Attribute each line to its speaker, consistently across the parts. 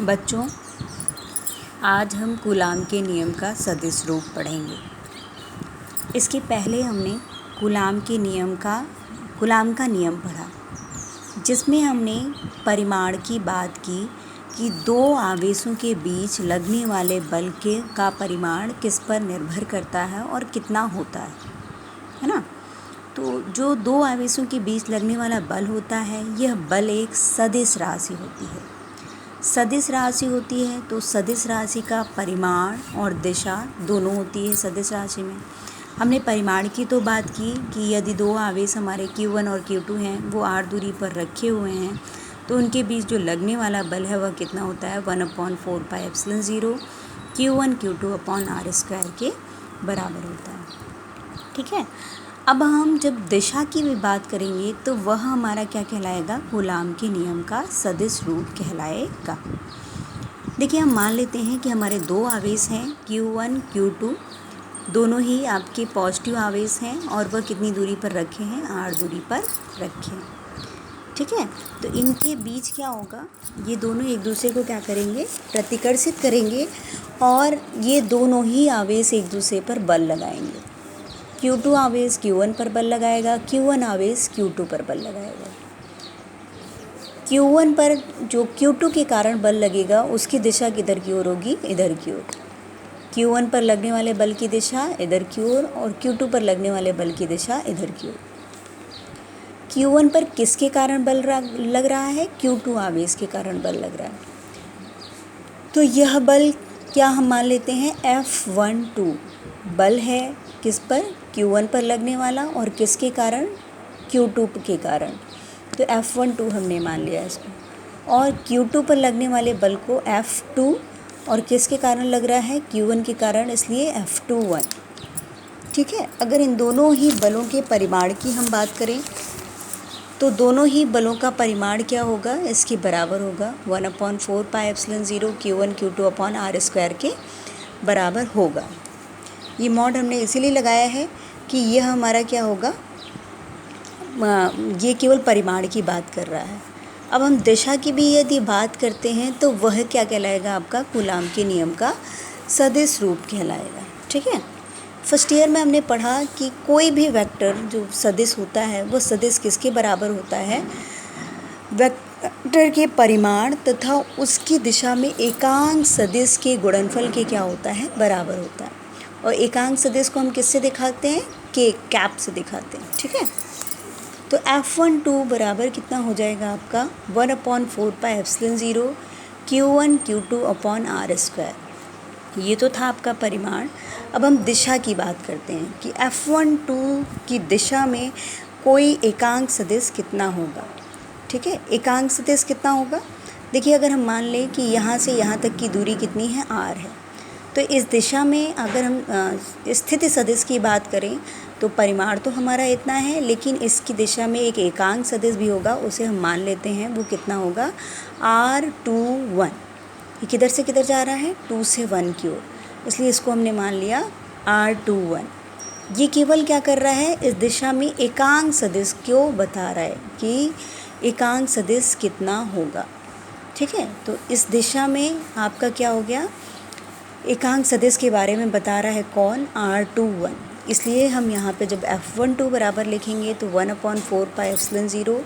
Speaker 1: बच्चों, आज हम कूलाम के नियम का सदिश रूप पढ़ेंगे। इसके पहले हमने कूलाम का नियम पढ़ा, जिसमें हमने परिमाण की बात की कि दो आवेशों के बीच लगने वाले बल का परिमाण किस पर निर्भर करता है और कितना होता है ना। तो जो दो आवेशों के बीच लगने वाला बल होता है, यह बल एक सदिश राशि होती है। सदिश राशि होती है तो सदिश राशि का परिमाण और दिशा दोनों होती है। सदिश राशि में हमने परिमाण की तो बात की कि यदि दो आवेश हमारे Q1 और Q2 हैं, वो r दूरी पर रखे हुए हैं, तो उनके बीच जो लगने वाला बल है वह कितना होता है, 1/4πε0 Q1 Q2/r² के बराबर होता है। ठीक है। अब हम जब दिशा की भी बात करेंगे तो वह हमारा क्या कहलाएगा, कूलाम के नियम का सदिश रूप कहलाएगा। देखिए, हम मान लेते हैं कि हमारे दो आवेश हैं Q1 Q2, दोनों ही आपके पॉजिटिव आवेश हैं और वह कितनी दूरी पर रखे हैं, r दूरी पर रखे हैं। ठीक है। तो इनके बीच क्या होगा, ये दोनों एक दूसरे को क्या करेंगे, प्रतिकर्षित करेंगे और ये दोनों ही आवेश एक दूसरे पर बल लगाएंगे। Q2 आवेश Q1 पर बल लगाएगा, Q1 आवेश Q2 पर बल लगाएगा। Q1 पर जो Q2 के कारण बल लगेगा उसकी दिशा किधर की ओर होगी, इधर की ओर। Q1 पर लगने वाले बल की दिशा इधर की ओर और Q2 पर लगने वाले बल की दिशा इधर की ओर। Q1 पर किसके कारण बल लग रहा है, Q2 आवेश के कारण बल लग रहा है। तो यह बल क्या हम मान लेते हैं, F12 बल है किस पर, Q1 पर लगने वाला और किसके कारण, Q2 के कारण। तो F12 हमने मान लिया इसको। और Q2 पर लगने वाले बल को F2 और किसके कारण लग रहा है, Q1 के कारण, इसलिए F21। ठीक है। अगर इन दोनों ही बलों के परिमाण की हम बात करें तो दोनों ही बलों का परिमाण क्या होगा, इसके बराबर होगा, 1/4πε0 Q1 Q2/r² के बराबर होगा। ये मॉड हमने इसीलिए लगाया है कि यह हमारा क्या होगा, ये केवल परिमाण की बात कर रहा है। अब हम दिशा की भी यदि बात करते हैं तो वह क्या कहलाएगा, आपका कूलाम के नियम का सदिश रूप कहलाएगा। ठीक है। फर्स्ट ईयर में हमने पढ़ा कि कोई भी वेक्टर जो सदिश होता है वह सदिश किसके बराबर होता है, वेक्टर के परिमाण तथा उसकी दिशा में एकांक सदिश के गुणनफल के क्या होता है, बराबर होता है। और एकांक सदिश को हम किससे दिखाते हैं, कैप से दिखाते हैं। ठीक है। तो F12 बराबर कितना हो जाएगा आपका, 1/4πε0 Q1 Q2/r²। ये तो था आपका परिमाण। अब हम दिशा की बात करते हैं कि F12 की दिशा में कोई एकांक सदिश कितना होगा। ठीक है। एकांक सदिश कितना होगा, देखिए, अगर हम मान लें कि यहाँ से यहाँ तक की दूरी कितनी है, r है, तो इस दिशा में अगर हम स्थिति सदिश की बात करें तो परिमाण तो हमारा इतना है, लेकिन इसकी दिशा में एक एकांक सदिश भी होगा, उसे हम मान लेते हैं, वो कितना होगा, r21। ये किधर से किधर जा रहा है, 2 से 1 की ओर, इसलिए इसको हमने मान लिया r21। ये केवल क्या कर रहा है, इस दिशा में एकांक सदिश क्यों बता रहा है कि एकांक सदिश कितना होगा। ठीक है। तो इस दिशा में आपका क्या हो गया, एकांक सदिश के बारे में बता रहा है कौन, r21। इसलिए हम यहाँ पे जब F12 बराबर लिखेंगे तो 1/4πε0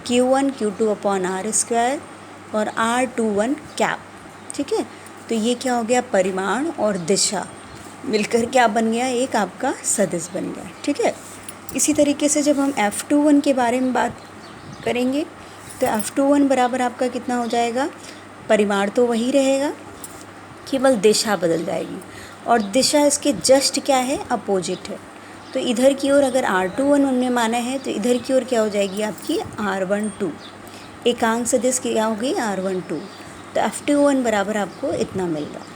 Speaker 1: Q1 Q2/r² और r21 कैप। ठीक है। तो ये क्या हो गया, परिमाण और दिशा मिलकर क्या बन गया, एक आपका सदिश बन गया। ठीक है। इसी तरीके से जब हम F21 के बारे में बात करेंगे तो F21 बराबर आपका कितना हो जाएगा, परिमाण तो वही रहेगा, केवल दिशा बदल जाएगी और दिशा इसके जस्ट क्या है, अपोजिट है। तो इधर की ओर अगर r21 हमने माना है तो इधर की ओर क्या हो जाएगी आपकी r12। एकांक सदिश क्या होगी, r12। तो F21 बराबर आपको इतना मिल रहा है।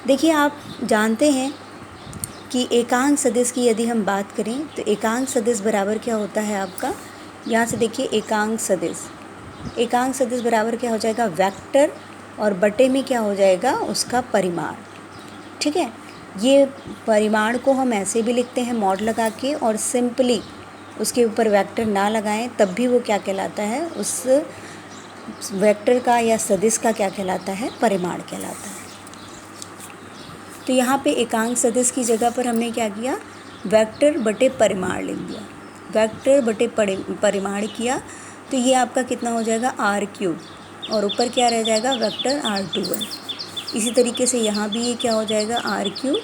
Speaker 1: देखिए, आप जानते हैं कि एकांक सदिश की यदि हम बात करें तो एकांक सदिश बराबर क्या होता है आपका, यहाँ से देखिए, एकांक सदिश बराबर क्या हो जाएगा, वेक्टर और बटे में क्या हो जाएगा, उसका परिमाण। ठीक है। ये परिमाण को हम ऐसे भी लिखते हैं मॉड लगा के, और सिंपली उसके ऊपर वेक्टर ना लगाएं तब भी वो क्या कहलाता है, उस वेक्टर का या सदिश का क्या कहलाता है, परिमाण कहलाता है। तो यहाँ पे एकांक सदिश की जगह पर हमने क्या किया, वेक्टर बटे परिमाण लिख दिया, वेक्टर बटे परिमाण किया। तो ये आपका कितना हो जाएगा, r³ और ऊपर क्या रह जाएगा, वेक्टर r21। इसी तरीके से यहाँ भी ये क्या हो जाएगा, r³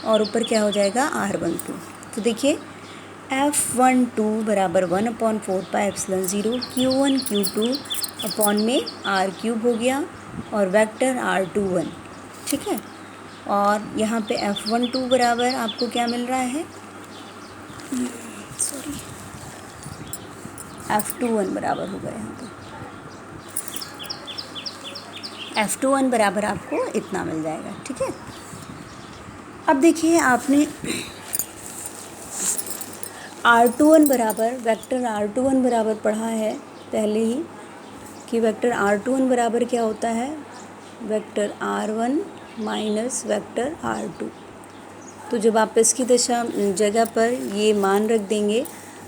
Speaker 1: और ऊपर क्या हो जाएगा, r12। तो देखिए F12 बराबर 1/4πε0 Q1 Q2 अपॉन में r³ हो गया और वेक्टर r21, ठीक है। और यहाँ पे F12 बराबर आपको क्या मिल रहा है, सॉरी F21 बराबर होगा, यहाँ पे F21 बराबर आपको इतना मिल जाएगा, ठीक है। अब देखिए आपने r21 बराबर, वेक्टर r21 बराबर पढ़ा है पहले ही कि वेक्टर r21 बराबर क्या होता है, vector r1 minus vector r2। तो जब आप इसकी जगह पर ये मान रख देंगे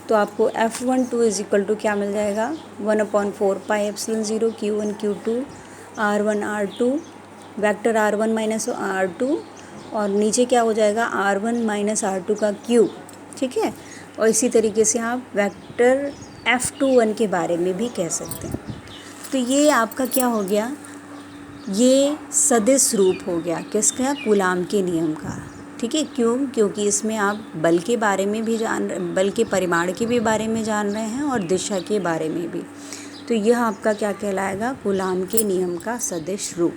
Speaker 1: तो आपको F12 इज इक्वल टू क्या मिल जाएगा, 1/4πε0 Q1 Q2 r1 r2 vector r1 minus r2 और नीचे क्या हो जाएगा, r1 माइनस r2 का क्यूब, ठीक है। और इसी तरीके से आप वेक्टर F21 के बारे में भी कह सकते हैं। तो ये आपका क्या हो गया, ये सदिश रूप हो गया किसका, कूलाम के नियम का, ठीक है। क्यों, क्योंकि इसमें आप बल के बारे में भी बल के परिमाण के भी बारे में जान रहे हैं और दिशा के बारे में भी। तो यह आपका क्या कहलाएगा, कूलाम के नियम का सदिश रूप।